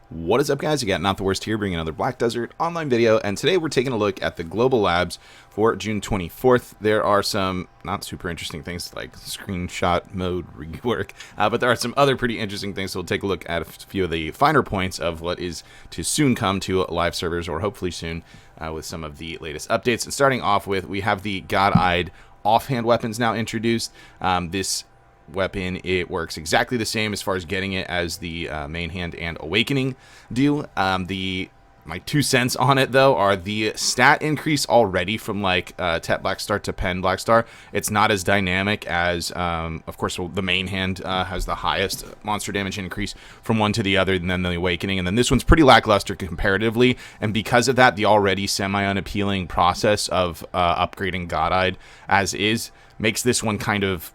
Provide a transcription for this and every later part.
What is up, guys? You got NotTheWorst here, bringing another Black Desert online video, and today we're taking a look at the global labs for June 24th. There are some not super interesting things like screenshot mode rework, but there are some other pretty interesting things, so we'll take a look at a few of the finer points of what is to soon come to live servers, or hopefully soon, with some of the latest updates. And starting off with, we have the Godr-Ayed Offhand weapons now introduced. This weapon, it works exactly the same as far as getting it as the main hand and awakening do. My 2 cents on it though are the stat increase already from like Tet Blackstar to Pen Blackstar. It's not as dynamic as of course the main hand has the highest monster damage increase from one to the other, and then the awakening, and then this one's pretty lackluster comparatively, and because of that, the already semi-unappealing process of upgrading Godr-Ayed as is makes this one kind of,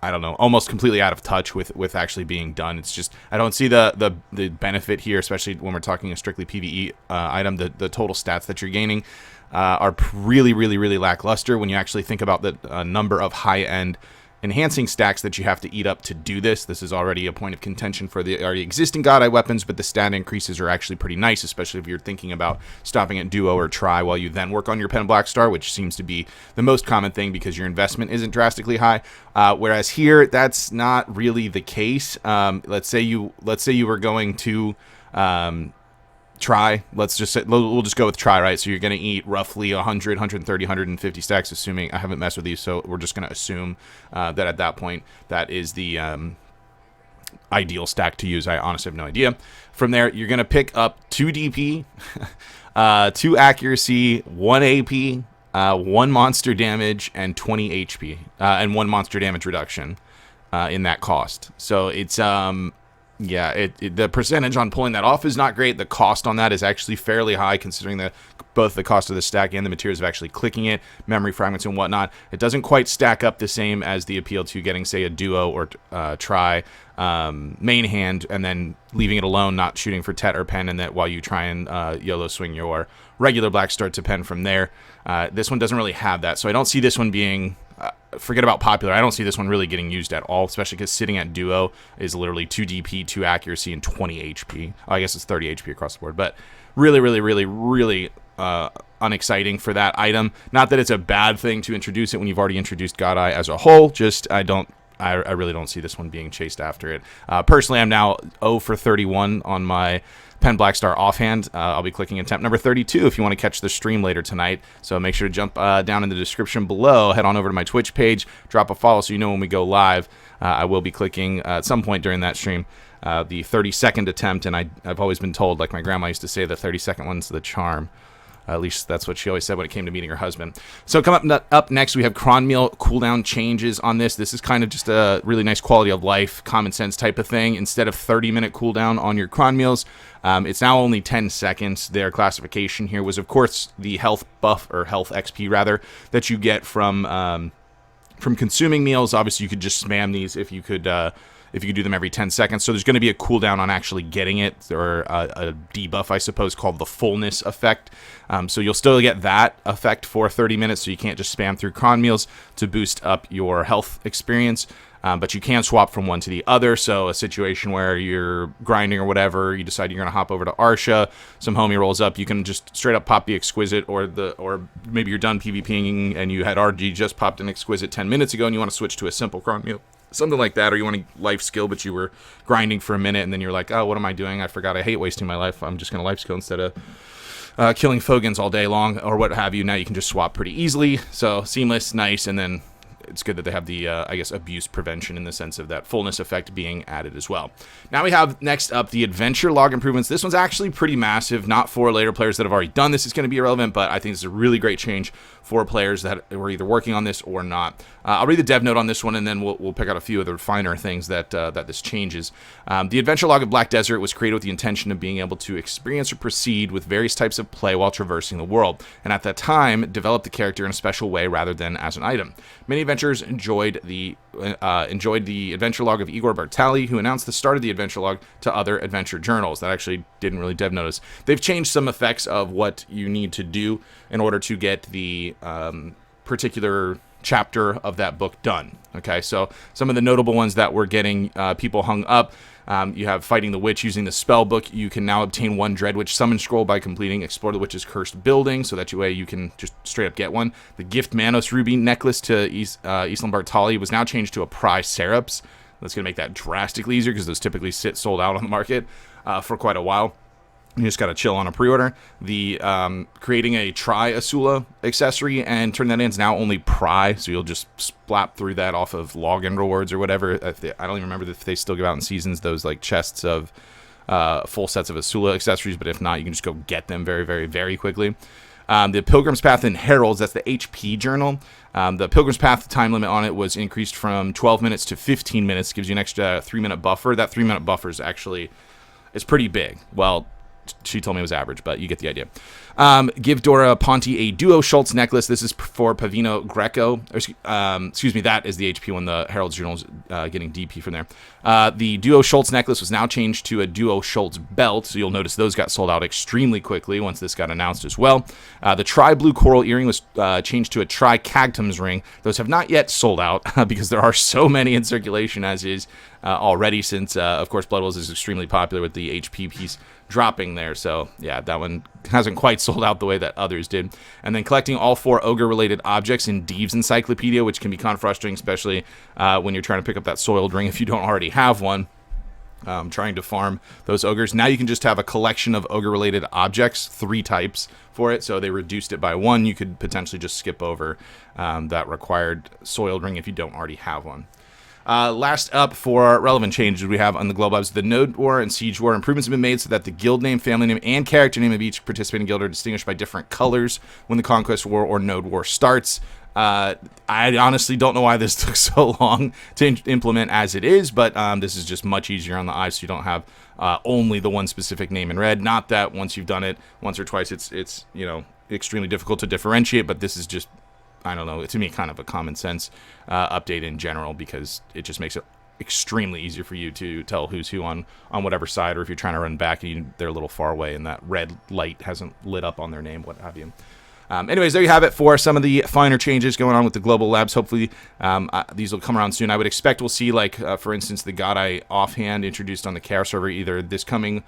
I don't know, almost completely out of touch with actually being done. It's just, I don't see the benefit here, especially when we're talking a strictly PvE item. The total stats that you're gaining are really, really, really lackluster when you actually think about the number of high-end enhancing stacks that you have to eat up to do this. This is already a point of contention for the already existing Godr-Ayed weapons, but the stat increases are actually pretty nice, especially if you're thinking about stopping at Duo or Try while you then work on your Pen Blackstar, which seems to be the most common thing because your investment isn't drastically high. Whereas here, that's not really the case. Let's say you were going to Try. We'll just go with Try, right? So you're going to eat roughly 100, 130, 150 stacks, assuming, I haven't messed with these, so we're just going to assume that at that point, that is the ideal stack to use. I honestly have no idea. From there, you're going to pick up 2 DP, 2 accuracy, 1 AP, 1 monster damage, and 20 HP, and 1 monster damage reduction in that cost. So it's yeah, the percentage on pulling that off is not great. The cost on that is actually fairly high, considering both the cost of the stack and the materials of actually clicking it, memory fragments and whatnot. It doesn't quite stack up the same as the appeal to getting, say, a Duo or Try main hand, and then leaving it alone, not shooting for Tet or Pen, and that while you try and YOLO swing your regular Blackstar to Pen from there. This one doesn't really have that, so I don't see this one being... forget about popular. I don't see this one really getting used at all, especially because sitting at Duo is literally 2 DP, 2 accuracy, and 20 HP. Oh, I guess it's 30 HP across the board, but really, really, really, really unexciting for that item. Not that it's a bad thing to introduce it when you've already introduced Godr-Ayed as a whole, just I really don't see this one being chased after it. Personally, I'm now 0 for 31 on my Pen Blackstar Offhand. I'll be clicking attempt number 32 if you want to catch the stream later tonight. So make sure to jump down in the description below, head on over to my Twitch page, drop a follow so you know when we go live. I will be clicking at some point during that stream the 32nd attempt, and I've always been told, like my grandma used to say, the 32nd one's the charm. At least that's what she always said when it came to meeting her husband. So up next, we have Cron Meal cooldown changes on this. This is kind of just a really nice quality of life, common sense type of thing. Instead of 30-minute cooldown on your Cron Meals, it's now only 10 seconds. Their classification here was, of course, the health buff, or health XP rather, that you get from consuming meals. Obviously, you could just spam these if you could do them every 10 seconds. So there's going to be a cooldown on actually getting it, or a debuff, I suppose, called the fullness effect. So you'll still get that effect for 30 minutes, so you can't just spam through Cron Meals to boost up your health experience. But you can swap from one to the other. So a situation where you're grinding or whatever, you decide you're going to hop over to Arsha, some homie rolls up, you can just straight up pop the Exquisite, or maybe you're done PvPing and you had RG just popped an Exquisite 10 minutes ago and you want to switch to a simple Cron Meal. Something like that, or you want a life skill, but you were grinding for a minute, and then you're like, oh, what am I doing? I forgot I hate wasting my life. I'm just going to life skill instead of killing Fogans all day long, or what have you. Now you can just swap pretty easily. So seamless, nice, and then it's good that they have the, I guess, abuse prevention in the sense of that fullness effect being added as well. Now we have next up the adventure log improvements. This one's actually pretty massive, not for later players that have already done this. It's going to be irrelevant, but I think it's a really great change for players that were either working on this or not. I'll read the dev note on this one, and then we'll pick out a few of the finer things that this changes. The adventure log of Black Desert was created with the intention of being able to experience or proceed with various types of play while traversing the world, and at that time, develop the character in a special way rather than as an item. Many adventurers enjoyed the adventure log of Igor Bartali, who announced the start of the adventure log to other adventure journals. That actually didn't really dev notice. They've changed some effects of what you need to do in order to get the particular chapter of that book done. Okay, so some of the notable ones that were getting people hung up You have Fighting the Witch using the spell book. You can now obtain 1 Dread Witch Summon Scroll by completing Explore the Witch's Cursed Building, so that way you can just straight up get one. The Gift Manos Ruby necklace to Islam Bartali was now changed to a Pry Serops. That's going to make that drastically easier because those typically sit sold out on the market for quite a while. You just got to chill on a pre-order. The creating a Tri Asula accessory and turn that in is now only Pry, so you'll just splap through that off of login rewards or whatever. I don't even remember if they still give out in seasons those like chests of full sets of Asula accessories, but if not, you can just go get them very, very, very quickly. The Pilgrim's Path and Heralds, that's the HP journal. The Pilgrim's Path time limit on it was increased from 12 minutes to 15 minutes. Gives you an extra 3-minute buffer. That 3-minute buffer is actually, it's pretty big. Well, she told me it was average, but you get the idea. Give Dora Ponte a Duo Schultz necklace. This is for Pavino Greco. Excuse me, that is the HP one. The Herald's Journal is getting DP from there. The Duo Schultz necklace was now changed to a Duo Schultz belt, so you'll notice those got sold out extremely quickly once this got announced as well. The Tri-Blue Coral Earring was changed to a Tri-Cagtum's Ring. Those have not yet sold out because there are so many in circulation as is already, since, of course, Blood Wells is extremely popular with the HP piece dropping there. So, yeah, that one hasn't quite sold out the way that others did. And then collecting all 4 ogre-related objects in Deeves Encyclopedia, which can be kind of frustrating, especially when you're trying to pick up that soiled ring if you don't already have one. Trying to farm those ogres. Now you can just have a collection of ogre-related objects, 3 types for it, so they reduced it by 1. You could potentially just skip over that required soiled ring if you don't already have one. Last up for relevant changes we have on the Global Labs, the Node War and Siege War improvements have been made so that the guild name, family name, and character name of each participating guild are distinguished by different colors when the Conquest War or Node War starts. I honestly don't know why this took so long to implement as it is, but this is just much easier on the eye, so you don't have only the one specific name in red. Not that once you've done it once or twice, it's you know, extremely difficult to differentiate, but this is just, I don't know, to me, kind of a common sense update in general, because it just makes it extremely easier for you to tell who's who on whatever side, or if you're trying to run back and they're a little far away and that red light hasn't lit up on their name, what have you. Anyways, there you have it for some of the finer changes going on with the Global Labs. Hopefully, these will come around soon. I would expect we'll see, like, for instance, the Godr-Ayed Offhand introduced on the Chaos server either this coming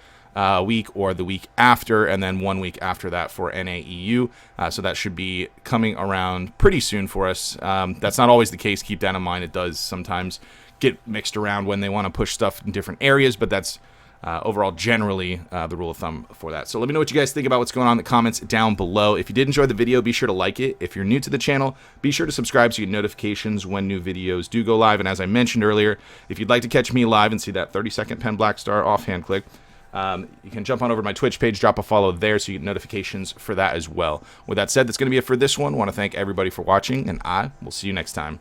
week or the week after, and then 1 week after that for NAEU. So that should be coming around pretty soon for us. That's not always the case. Keep that in mind. It does sometimes get mixed around when they want to push stuff in different areas, but that's overall generally the rule of thumb for that. So let me know what you guys think about what's going on in the comments down below. If you did enjoy the video, be sure to like it. If you're new to the channel, be sure to subscribe so you get notifications when new videos do go live. And as I mentioned earlier, if you'd like to catch me live and see that 30-second Pen Black Star offhand click, you can jump on over to my Twitch page, drop a follow there so you get notifications for that as well. With that said, that's going to be it for this one. I want to thank everybody for watching, and I will see you next time.